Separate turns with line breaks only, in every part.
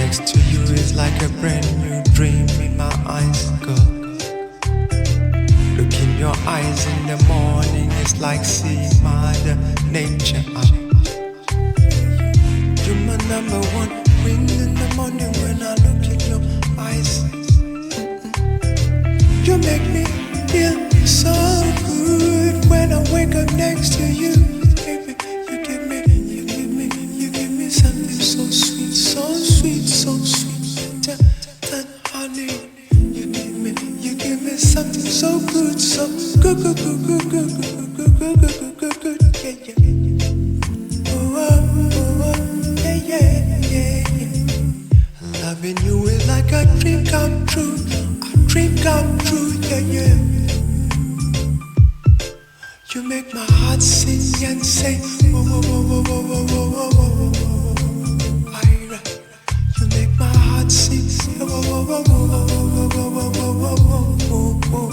next to you is like a brand new dream in my eyes, girl. Look in your eyes in the morning, it's like seeing Mother Nature. You're my number one queen in the morning when I look in your eyes. You make me feel so good when I wake up next to you. Baby, you give me something so sweet, so sweet, so sweet, and honey. You give me something so good, so good, good, good, good, good, good, good, good, good, good, good, yeah, yeah. Yeah, yeah, yeah, yeah. Loving you is like a dream come true, a dream come true, yeah, yeah. You make my heart sing and say, whoa, whoa, whoa, whoa, whoa, whoa, whoa, whoa, Ira. You make my heart sing, whoa, whoa, whoa, whoa, whoa, whoa, whoa, whoa, whoa, whoa.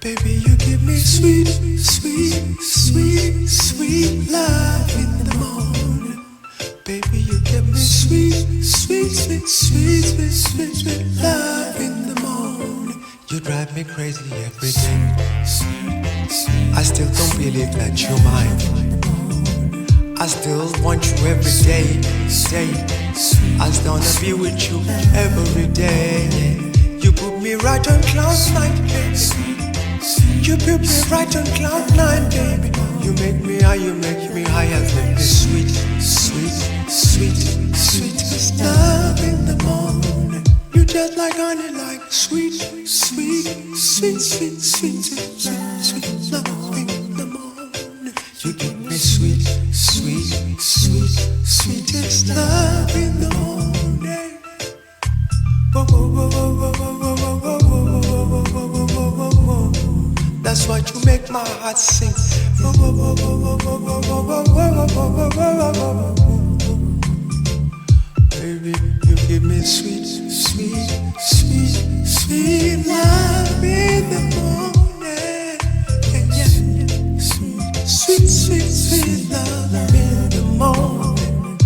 Baby, you give me sweet, sweet, sweet, sweet love in the morning. Baby, you give me sweet, sweet, sweet, sweet, sweet, sweet, sweet love in the morning. You drive me crazy every day. I still don't believe that you're mine. I still want you every day. I still wanna be with you every day. You put me right on cloud nine, baby. You put me right on cloud nine, baby. You make me high, you make me higher. Make me sweet, sweet, sweet, sweet love in the morning. You just like honey, like sweet, sweet, sweet, sweet, sweet, sweet, sweet love in the morning. You give me sweet, sweet, sweet, sweetest love in the morning. Whoa, whoa, whoa, whoa, whoa, whoa, whoa, whoa, whoa, whoa, whoa. That's why you make my heart sing. Whoa, whoa, whoa, whoa, whoa, whoa, whoa, whoa, whoa, whoa, whoa, whoa. Baby, you give me sweet, sweet, sweet, sweet love in the morning. Yeah, yeah. Sweet, sweet, sweet love in the morning.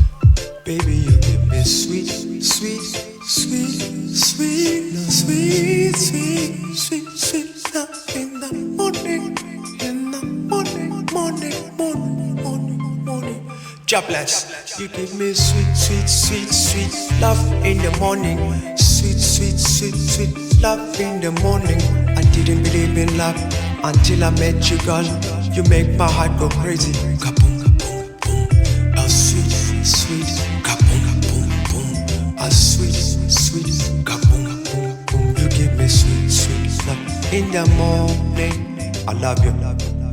Baby, you give me sweet, sweet, sweet, sweet, sweet, sweet, sweet, sweet love in the morning. In the morning, morning, morning, morning, morning. God bless. You give me sweet, sweet, sweet, sweet love in the morning. Sweet, sweet, sweet, sweet love in the morning. I didn't believe in love until I met you, girl. You make my heart go crazy. Kaboom, kaboom, boom. A sweet, sweet, kaboom, kaboom, boom. A sweet, sweet, kaboom, kaboom, boom. You give me sweet, sweet love in the morning. I love you.